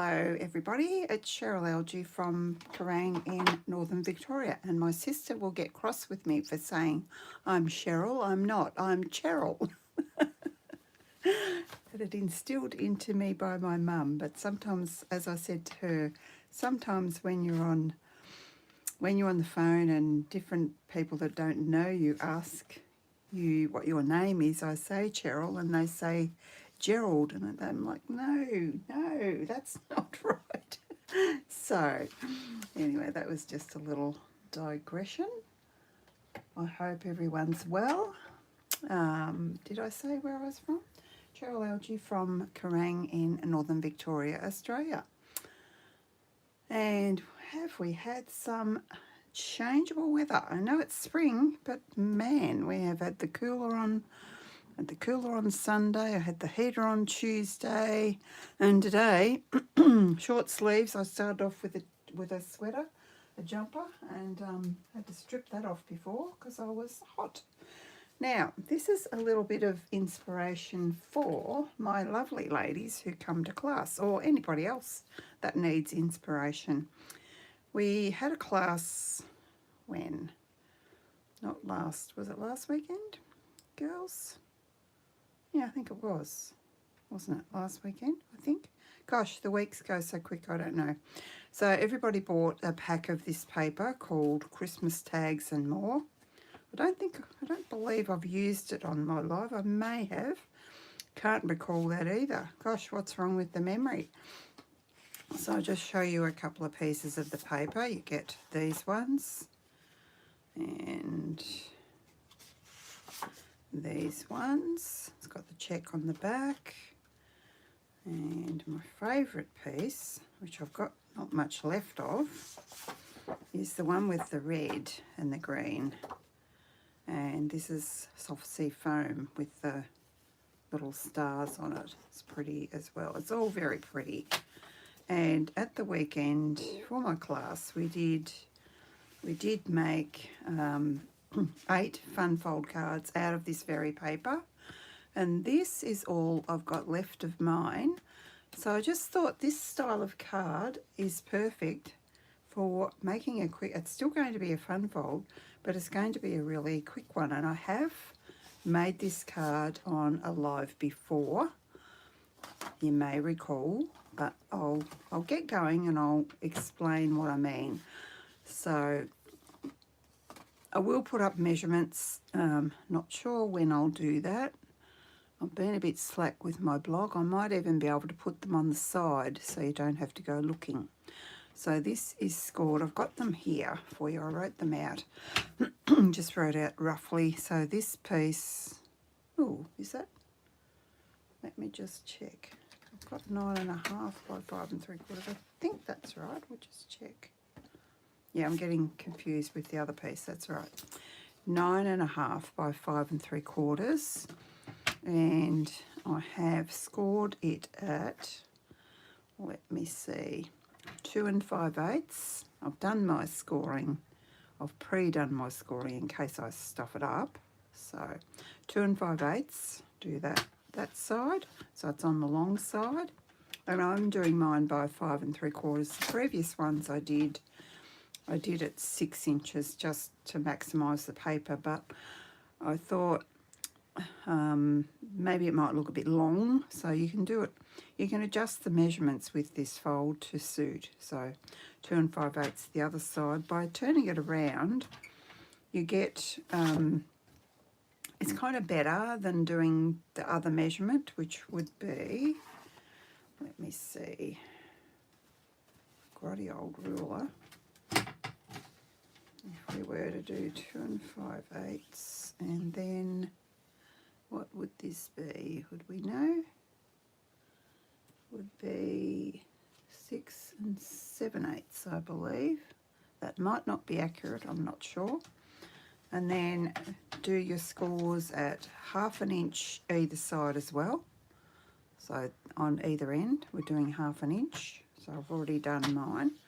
Hello everybody, it's Cheryl Algie from Kerrang in Northern Victoria, and my sister will get cross with me for saying I'm Cheryl. I'm not, I'm Cheryl. That it instilled into me by my mum, but sometimes, as I said to her, sometimes when you're on the phone and different people that don't know you ask you what your name is, I say Cheryl and they say Gerald, and I'm like, no, that's not right. So anyway, that was just a little digression. I hope everyone's well. Did I say where I was from? Cheryl Algie from Kerrang in Northern Victoria, Australia. And have we had some changeable weather? I know it's spring, but man, we have had the cooler on. I had the cooler on Sunday. I had the heater on Tuesday, and today, short sleeves. I started off with a sweater, a jumper, and had to strip that off before because I was hot. Now, this is a little bit of inspiration for my lovely ladies who come to class, or anybody else that needs inspiration. We had a class when? Was it last weekend, girls? Yeah, I think it was. Wasn't it last weekend, I think? Gosh, the weeks go so quick, I don't know. So everybody bought a pack of this paper called Christmas Tags and More. I don't believe I've used it on my live. I may have. Can't recall that either. Gosh, what's wrong with the memory? So I'll just show you a couple of pieces of the paper. You get these ones and these ones. It's got the check on the back. And my favourite piece, which I've got not much left of, is the one with the red and the green. And this is soft sea foam with the little stars on it. It's pretty as well. It's all very pretty. And at the weekend for my class, we did make 8 fun fold cards out of this very paper, and this is all I've got left of mine. So I just thought this style of card is perfect for making a quick. It's still going to be a fun fold, but it's going to be a really quick one, and I have made this card on a live before, you may recall, but I'll get going and I'll explain what I mean. So I will put up measurements. Not sure when I'll do that. I've been a bit slack with my blog. I might even be able to put them on the side so you don't have to go looking. So this is scored. I've got them here for you. I wrote them out. Just wrote out roughly. So this piece, oh, is that? Let me just check. I've got 9.5 by 5 3/4. I think that's right. We'll just check. Yeah, I'm getting confused with the other piece. That's right. 9.5 by 5 3/4. And I have scored it at, let me see, 2 5/8. I've done my scoring. I've pre-done my scoring in case I stuff it up. So 2 5/8, do that side. So it's on the long side. And I'm doing mine by 5 3/4. The previous ones I did at 6 inches just to maximise the paper, but I thought maybe it might look a bit long, so you can do it. You can adjust the measurements with this fold to suit. So 2 5/8 the other side. By turning it around, you get, it's kind of better than doing the other measurement, which would be, let me see, grotty old ruler. If we were to do 2 5/8, and then what would this be? Would we know? Would be 6 7/8, I believe. That might not be accurate, I'm not sure. And then do your scores at 1/2 inch either side as well. So on either end, we're doing 1/2 inch. So I've already done mine.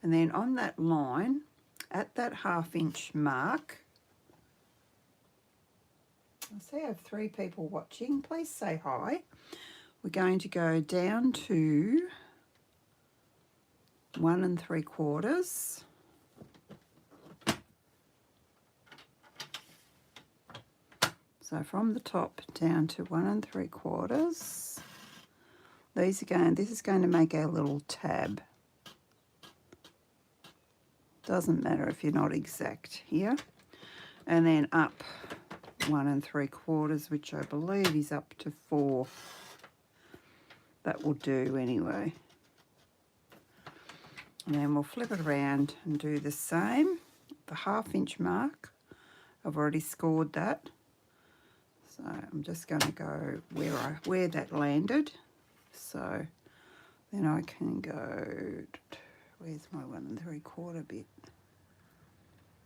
And then on that line, at that 1/2 inch mark, I see I have 3 people watching. Please say hi. We're going to go down to 1 3/4. So from the top down to 1 3/4. This is going to make our little tab. Doesn't matter if you're not exact here. And then up 1 3/4, which I believe is up to 4. That will do anyway. And then we'll flip it around and do the same. The 1/2 inch mark, I've already scored that. So I'm just going to go where that landed. So then I can go, where's my 1 3/4 bit?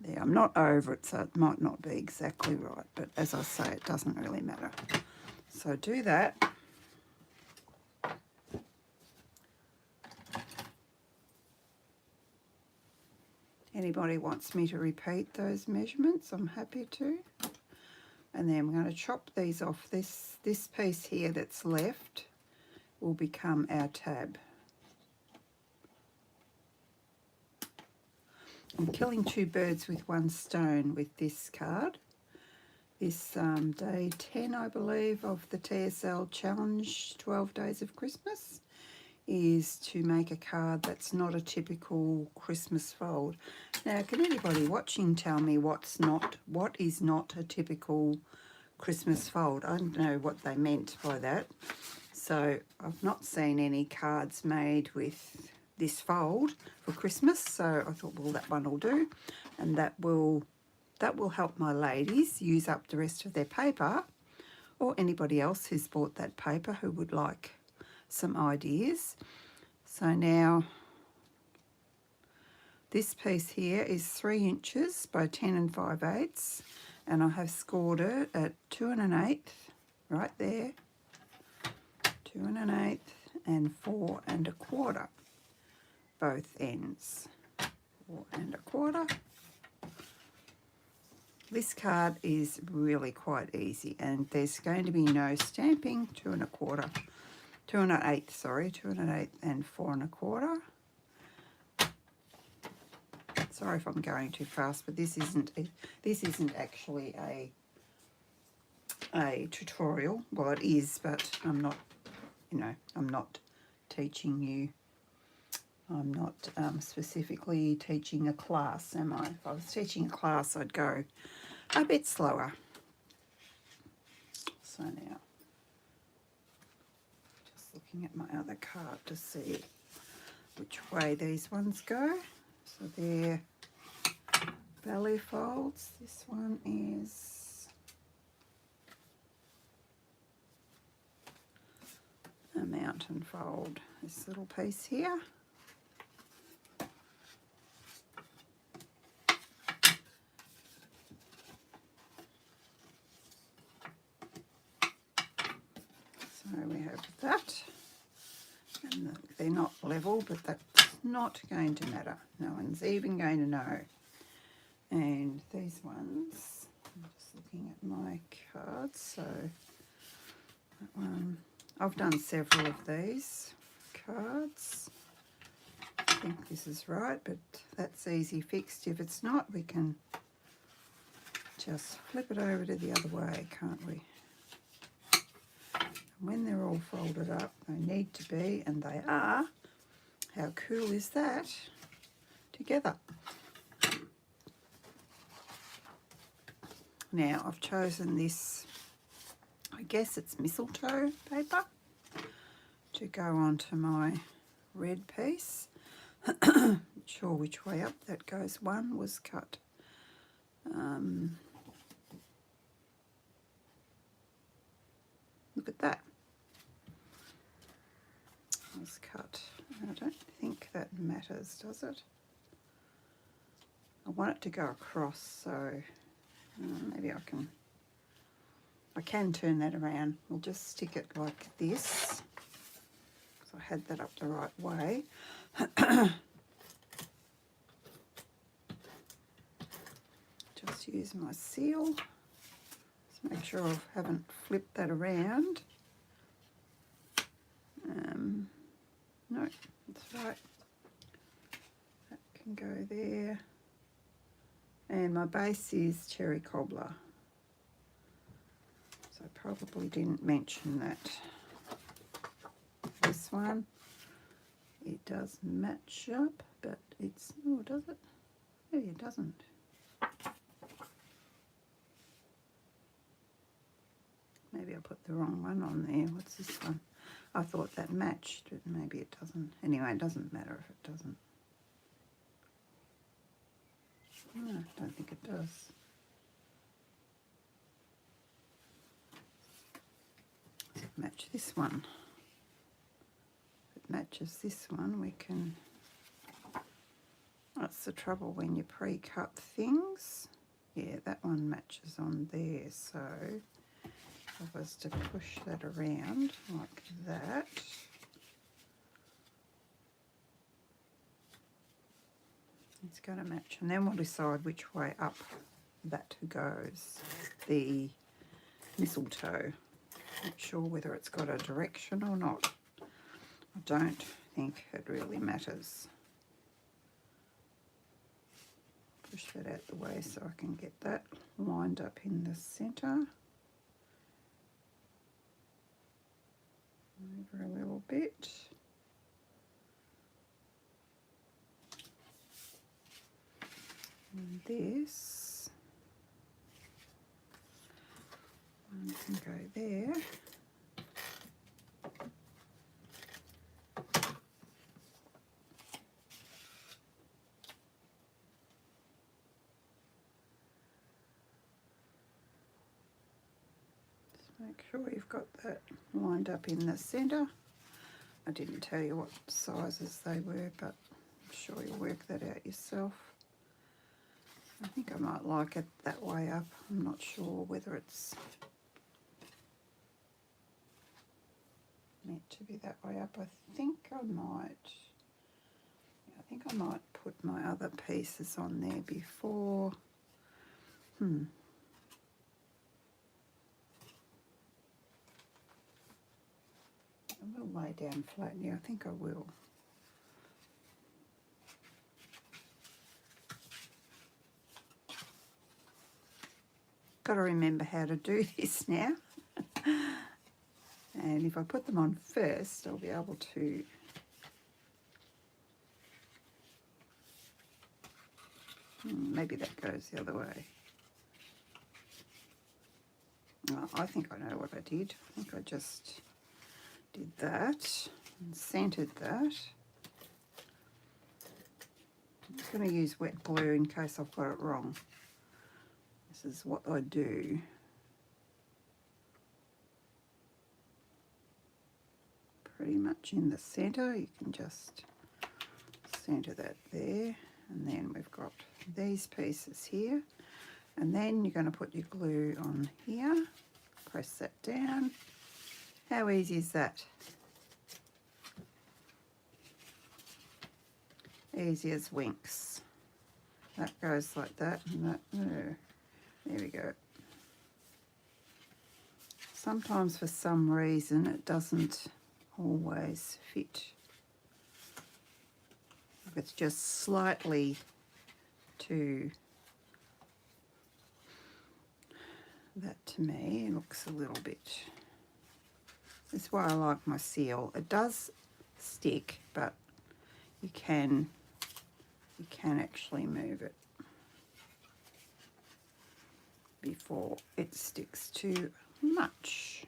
There, I'm not over it, so it might not be exactly right, but as I say, it doesn't really matter. So do that. Anybody wants me to repeat those measurements, I'm happy to. And then I'm going to chop these off. This piece here that's left will become our tab. I'm killing 2 birds with 1 stone with this card. This day 10, I believe, of the TSL Challenge 12 Days of Christmas is to make a card that's not a typical Christmas fold. Now, can anybody watching tell me what is not a typical Christmas fold? I don't know what they meant by that. So I've not seen any cards made with this fold for Christmas, so I thought, well, that one will do, and that will help my ladies use up the rest of their paper, or anybody else who's bought that paper who would like some ideas. So now this piece here is 3 inches by 10 5/8, and I have scored it at 2 1/8 right there, 2 1/8 and 4 1/4 both ends, 4 1/4. This card is really quite easy, and there's going to be no stamping. 2 1/4, 2 1/8, sorry, 2 1/8 and 4 1/4. Sorry if I'm going too fast, but this isn't actually a tutorial. Well, it is, but I'm not, I'm not teaching you. I'm not specifically teaching a class, am I? If I was teaching a class, I'd go a bit slower. So now, just looking at my other card to see which way these ones go. So they're belly folds. This one is a mountain fold. This little piece here. So we have that, and they're not level, but that's not going to matter. No one's even going to know. And these ones, I'm just looking at my cards, so that one, I've done several of these cards. I think this is right, but that's easy fixed. If it's not, we can just flip it over to the other way, can't we? When they're all folded up, they need to be, and they are. How cool is that? Together. Now I've chosen this, I guess it's mistletoe paper, to go onto my red piece. Not sure which way up that goes. One was cut. Look at that. Was cut. I don't think that matters, does it? I want it to go across, so maybe I can turn that around. We'll just stick it like this. So I had that up the right way. Just use my seal. Just make sure I haven't flipped that around. No, that's right. can go there. And my base is cherry cobbler. So I probably didn't mention that. This one, it does match up, but it's, oh, does it? No, it doesn't. Maybe I put the wrong one on there. What's this one? I thought that matched, but maybe it doesn't. Anyway, it doesn't matter if it doesn't. No, I don't think it does. Does it match this one? If it matches this one, we can... That's the trouble when you pre-cut things. Yeah, that one matches on there, so if I was to push that around like that, it's going to match. And then we'll decide which way up that goes, the mistletoe. Not sure whether it's got a direction or not. I don't think it really matters. Push that out the way so I can get that lined up in the centre. Over a little bit. And this one can go there. Make sure you've got that lined up in the centre. I didn't tell you what sizes they were, but I'm sure you'll work that out yourself. I think I might like it that way up. I'm not sure whether it's meant to be that way up. I think I might put my other pieces on there before. I will lay down flat here. I think I will. Got to remember how to do this now. And if I put them on first, I'll be able to maybe that goes the other way. Oh, I think I know what I did. I think I just did that and centered that. I'm just going to use wet glue in case I've got it wrong. This is what I do. Pretty much in the center. You can just center that there, and then we've got these pieces here, and then you're going to put your glue on here, press that down. How easy is that? Easy as winks. That goes like that, and that, there we go. Sometimes for some reason it doesn't always fit. If it's just slightly too, that to me looks a little bit. That's why I like my seal. It does stick, but you can actually move it before it sticks too much.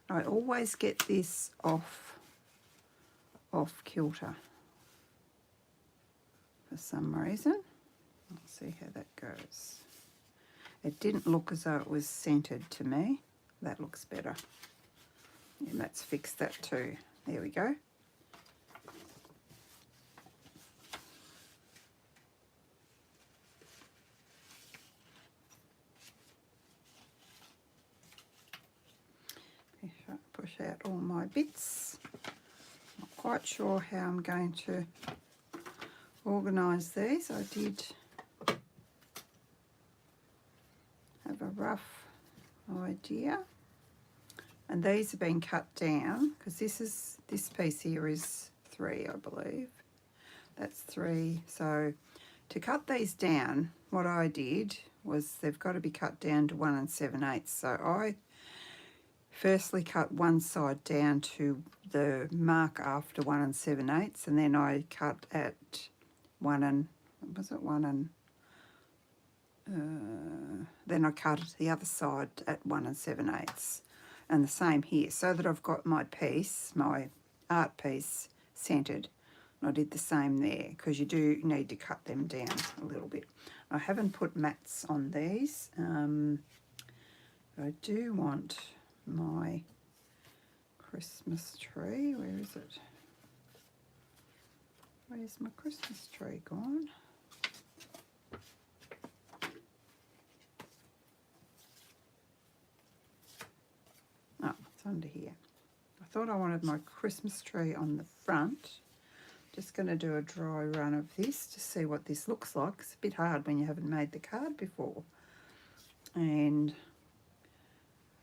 I always get this off kilter for some reason. Let's see how that goes. It didn't look as though it was centered to me. That looks better. And let's fix that too. There we go. Push out all my bits. Not quite sure how I'm going to organise these. I did have a rough idea, and these have been cut down because this piece here is 3, I believe. That's 3. So to cut these down, what I did was they've got to be cut down to 1 7/8. So I firstly cut one side down to the mark after 1 7/8, and then I cut at 1 and, was it 1 and, then I cut the other side at 1 7/8, and the same here, so that I've got my piece, my art piece, centered. And I did the same there, because you do need to cut them down a little bit. I haven't put mats on these. I do want my Christmas tree. Where is it? Where's my Christmas tree gone? Oh, it's under here. I thought I wanted my Christmas tree on the front. Just going to do a dry run of this to see what this looks like. It's a bit hard when you haven't made the card before. And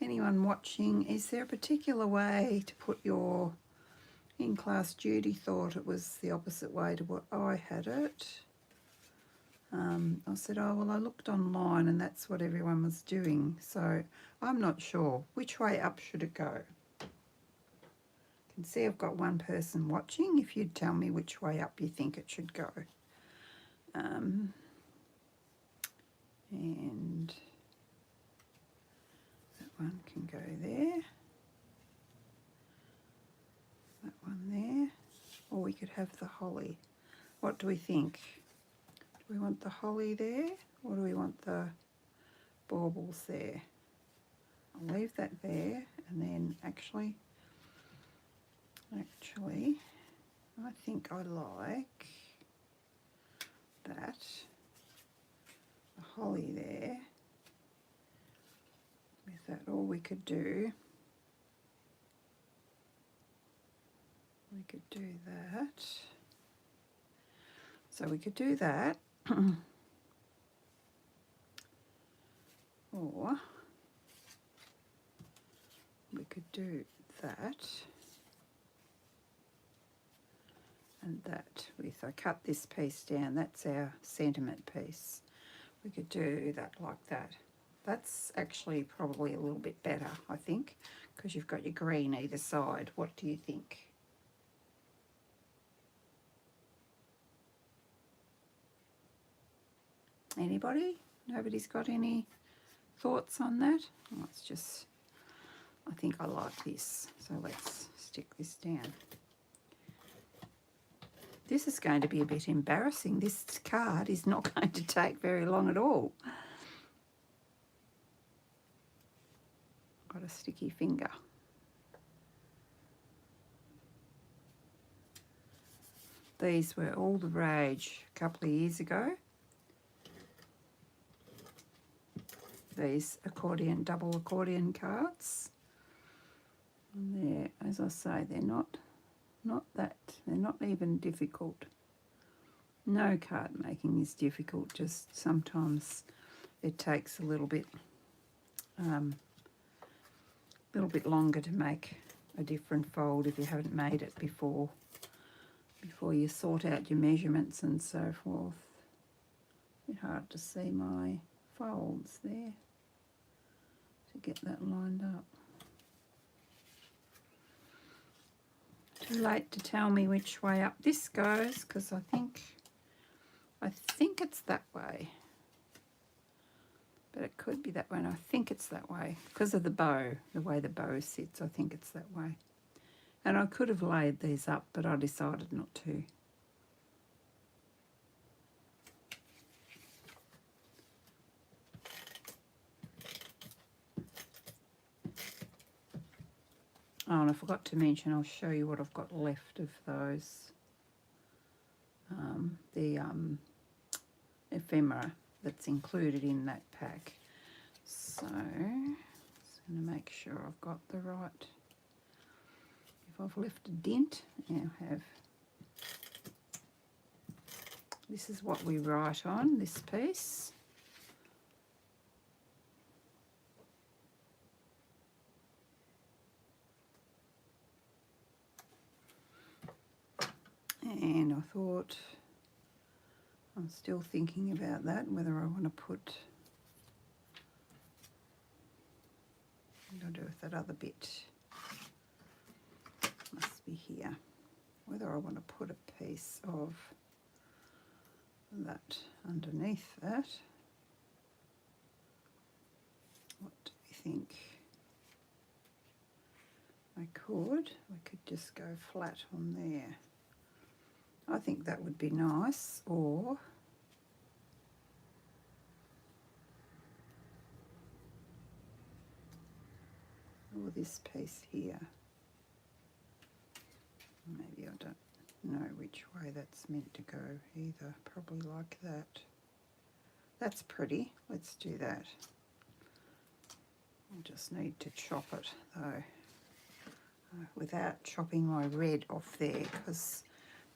anyone watching, is there a particular way to put your in-class Judy thought it was the opposite way to what I had it. I said, oh, well, I looked online and that's what everyone was doing. So I'm not sure. Which way up should it go? You can see I've got one person watching. If you'd tell me which way up you think it should go. And that one can go there. That one there. Or we could have the holly. What do we think? Do we want the holly there, or do we want the baubles there? I'll leave that there, and then actually, I think I like that. The holly there. With that, all we could do, we could do that. So we could do that. Or we could do that and that with, I cut this piece down, that's our sentiment piece. We could do that like that. That's actually probably a little bit better, I think, because you've got your green either side. What do you think? Anybody? Nobody's got any thoughts on that? Oh, it's just, I think I like this. So let's stick this down. This is going to be a bit embarrassing. This card is not going to take very long at all. Got a sticky finger. These were all the rage a couple of years ago. These accordion, double accordion cards. And they're, as I say, they're not even difficult. No card making is difficult, just sometimes it takes a little bit longer to make a different fold if you haven't made it before you sort out your measurements and so forth. A bit hard to see my folds there to get that lined up. Too late to tell me which way up this goes, because I think it's that way, but it could be that way, and I think it's that way because of the bow, the way the bow sits. I think it's that way, and I could have laid these up, but I decided not to. Oh, and I forgot to mention, I'll show you what I've got left of those. The ephemera that's included in that pack. So, just going to make sure I've got the right. If I've left a dent, I'll have. This is what we write on this piece. And I thought I'm still thinking about that, whether I want to put, what do I do with that other bit? Must be here. Whether I want to put a piece of that underneath that. What do you think? I could just go flat on there. I think that would be nice, or this piece here. Maybe I don't know which way that's meant to go either. Probably like that. That's pretty. Let's do that. I just need to chop it though, without chopping my red off there, because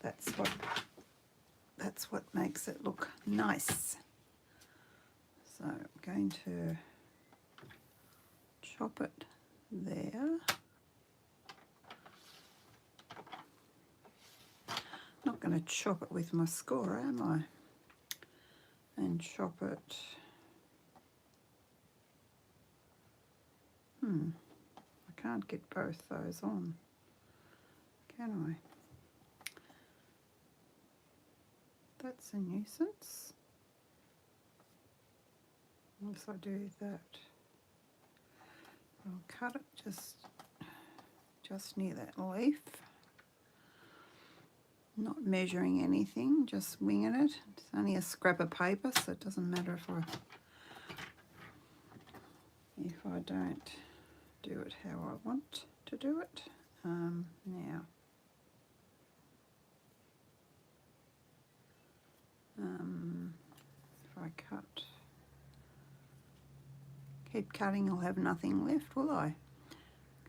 that's what makes it look nice. So I'm going to chop it there. Not going to chop it with my scorer, am I? And chop it. I can't get both those on, can I? That's a nuisance. Unless I do that. I'll cut it just near that leaf. Not measuring anything, just winging it. It's only a scrap of paper, so it doesn't matter if I don't do it how I want to do it. Now, if I keep cutting, I'll have nothing left, will I?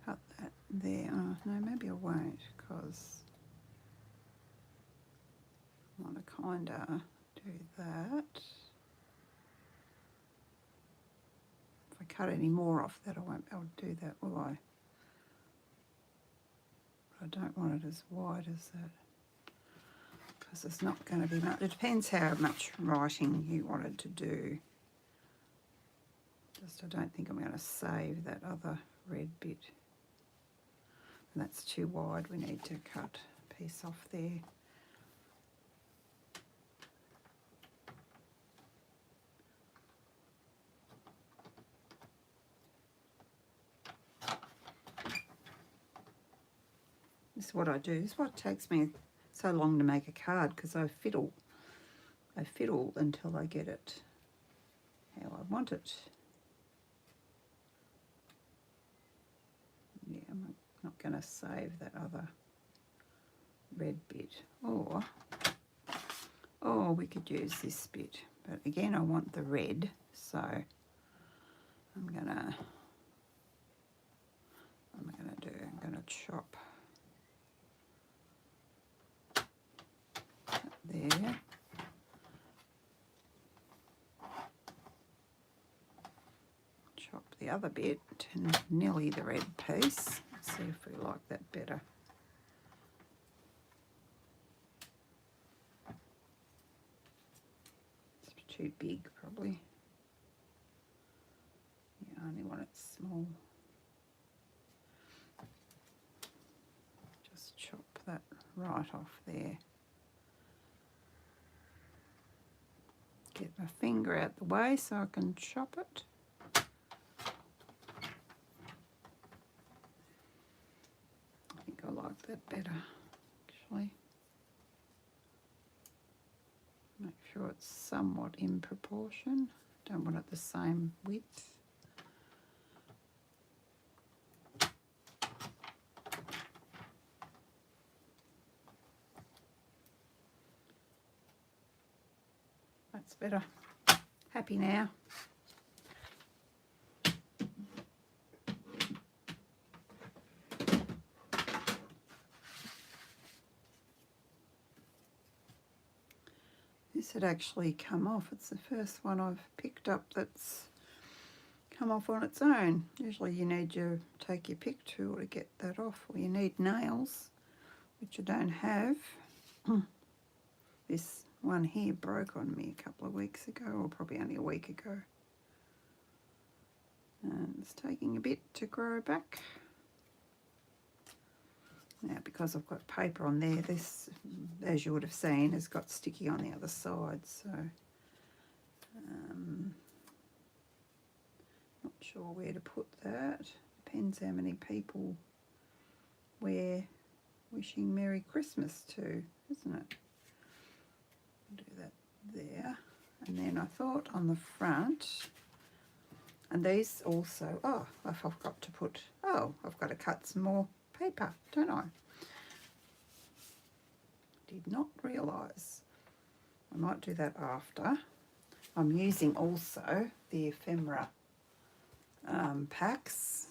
Cut that there. Oh, no, maybe I won't, because I want to kind of do that. If I cut any more off that, I won't be able to do that, will I? But I don't want it as wide as that, because it's not going to be much. It depends how much writing you wanted to do. Just I don't think I'm going to save that other red bit. And that's too wide. We need to cut a piece off there. This is what I do. This is what takes me so long to make a card, because I fiddle until I get it how I want it. Yeah, I'm not going to save that other red bit. Or we could use this bit. But again, I want the red, so I'm gonna chop there. Chop the other bit to nearly the red piece. Let's see if we like that better. It's too big, probably. Yeah, I only want it small. Just chop that right off there. Get my finger out the way so I can chop it. I think I like that better, actually. Make sure it's somewhat in proportion. Don't want it the same width. That's better. Happy now. This had actually come off. It's the first one I've picked up that's come off on its own. Usually you need to take your pick tool to get that off, or you need nails, which I don't have. This one here broke on me a couple of weeks ago, or probably only a week ago. And it's taking a bit to grow back. Now, because I've got paper on there, this, as you would have seen, has got sticky on the other side, so not sure where to put that. Depends how many people we're wishing Merry Christmas to, isn't it? Do that there. And then I thought on the front, and these also, oh, I forgot to put, oh, I've got to cut some more paper, don't I? Did not realise. I might do that after. I'm using also the ephemera packs.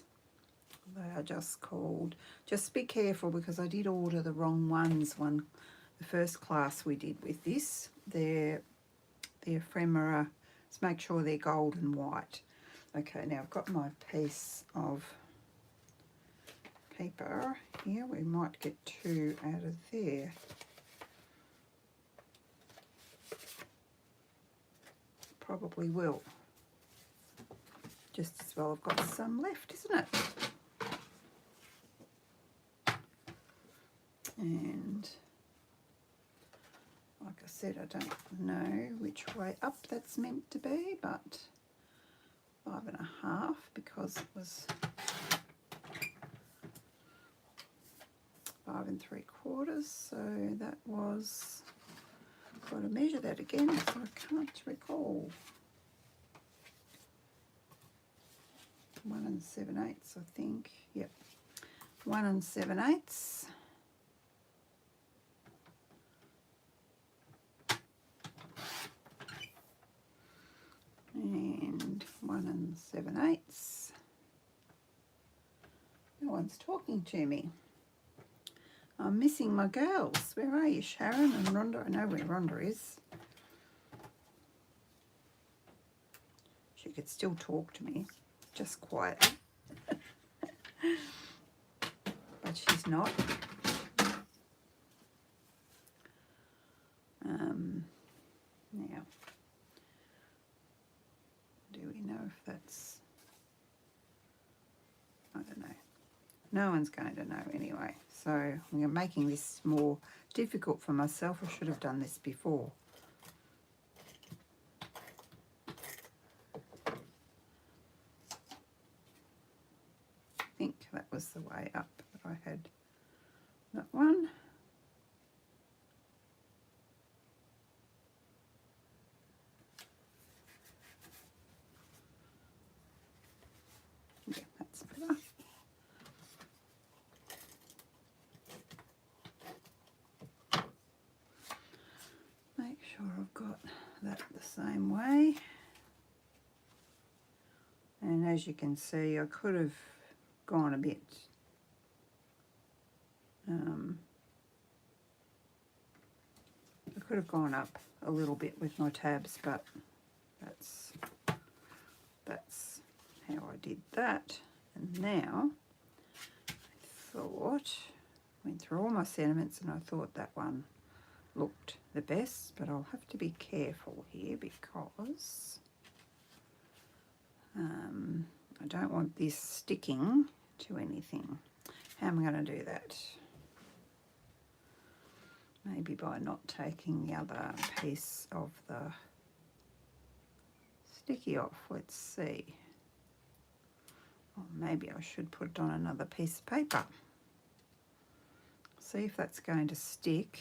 They are just called, just be careful because I did order the wrong ones. The first class we did with this, they're the ephemera, let's make sure they're gold and white. Okay, now I've got my piece of paper here. We might get 2 out of there. Probably will. Just as well I've got some left, isn't it? And like I said, I don't know which way up that's meant to be, but 5.5 because it was 5 3/4, so that was, got to measure that again, so I can't recall. 1 7/8, I think. Yep, 1 7/8. And 1 7/8. No one's talking to me. I'm missing my girls. Where are you, Sharon and Rhonda? I know where Rhonda is. She could still talk to me, just quiet. But she's not. Now, do we know if that's, I don't know. No one's going to know anyway. So I'm making this more difficult for myself. I should have done this before. I think that was the way up that I had that one. Yeah, that's better. Make sure I've got that the same way. And as you can see, I could have gone a bit I could have gone up a little bit with my tabs, but that's how I did that. And now I thought, went through all my sentiments and I thought that one looked the best, but I'll have to be careful here because I don't want this sticking to anything. How am I going to do that? Maybe by not taking the other piece of the sticky off. Let's see. Or maybe I should put it on another piece of paper. See if that's going to stick.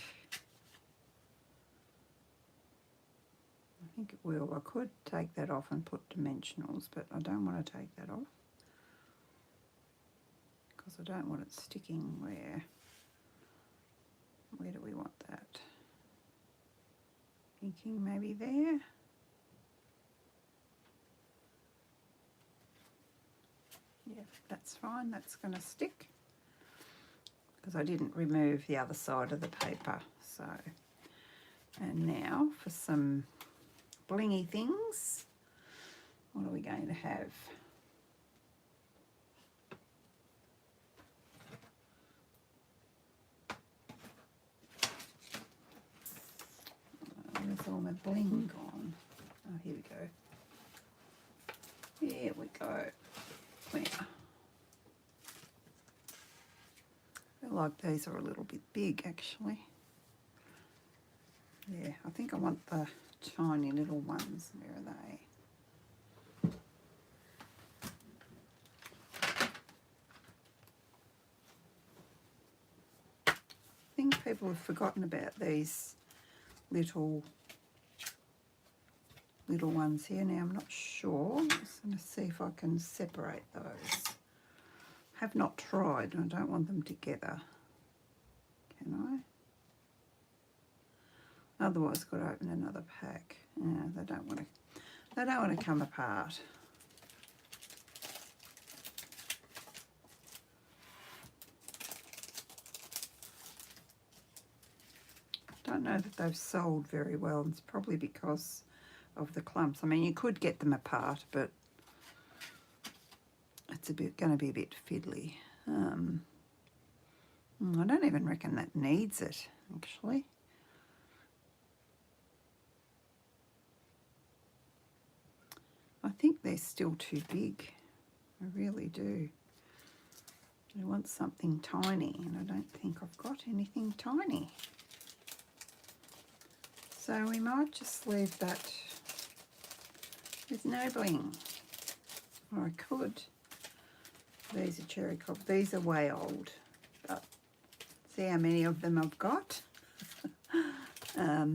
I think it will. I could take that off and put dimensionals, but I don't want to take that off because I don't want it sticking where do we want that? Thinking maybe there. Yeah, that's fine. That's going to stick because I didn't remove the other side of the paper. So, and now for some blingy things. What are we going to have? bling gone? Oh, here we go. Here we go. Where? I feel like these are a little bit big, actually. Yeah, I think I want the tiny little ones. Where are they? I think people have forgotten about these little ones here. Now I'm not sure. I'm just going to see if I can separate those. Have not tried, and I don't want them together. Can I? Otherwise, I've got to open another pack. Yeah, they don't want to come apart. Don't know that they've sold very well. It's probably because of the clumps. I mean, you could get them apart, but it's going to be a bit fiddly. I don't even reckon that needs it, actually. I think they're still too big. I really do. I want something tiny, and I don't think I've got anything tiny. So we might just leave that with no bling. Or I could. These are cherry cob. These are way old, but see how many of them I've got. I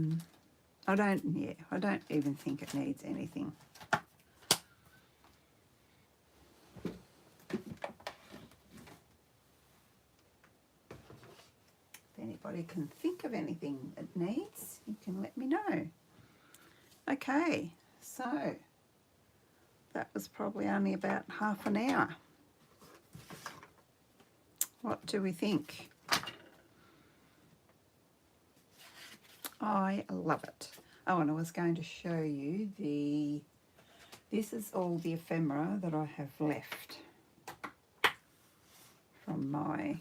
don't even think it needs anything. If anybody can think of anything it needs, you can let me know. Okay, so that was probably only about half an hour. What do we think? I love it. Oh, and I was going to show you this is all the ephemera that I have left from my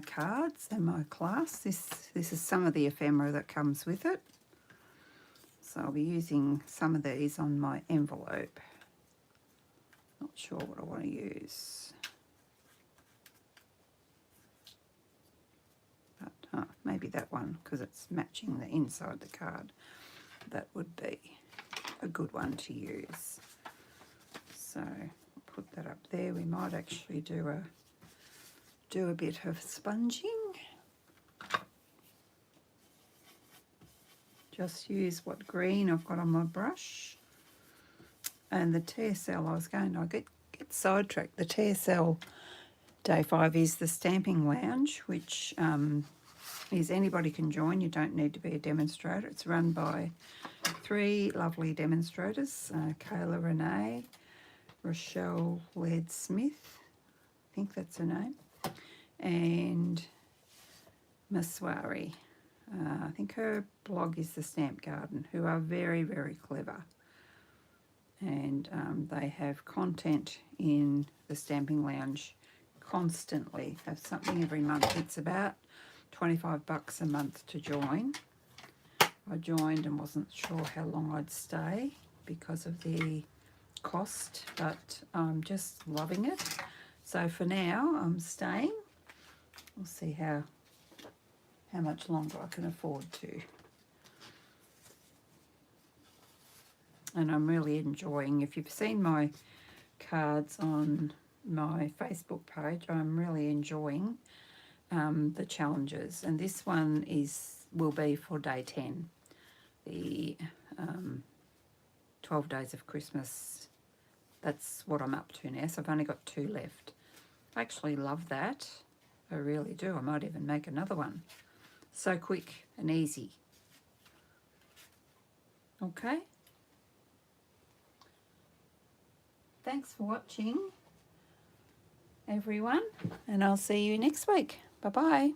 cards and my class. This is some of the ephemera that comes with it. So I'll be using some of these on my envelope. Not sure what I want to use. But maybe that one, because it's matching the inside the card. That would be a good one to use. So I'll put that up there. We might actually do a bit of sponging. Just use what green I've got on my brush. And the TSL, I get sidetracked. The TSL Day 5 is the Stamping Lounge, which is anybody can join. You don't need to be a demonstrator. It's run by 3 lovely demonstrators, Kayla Renee, Rochelle Laird-Smith, I think that's her name, and Maswari. I think her blog is The Stamp Garden, who are very, very clever. And they have content in the Stamping Lounge constantly. Have something every month. It's about $25 a month to join. I joined and wasn't sure how long I'd stay because of the cost, but I'm just loving it. So for now, I'm staying. We'll see how much longer I can afford to. And I'm really enjoying, if you've seen my cards on my Facebook page, I'm really enjoying the challenges. And this one will be for day 10, the 12 days of Christmas. That's what I'm up to now, so I've only got 2 left. I actually love that. I really do. I might even make another one. So quick and easy. Okay. Thanks for watching, everyone, and I'll see you next week. Bye-bye.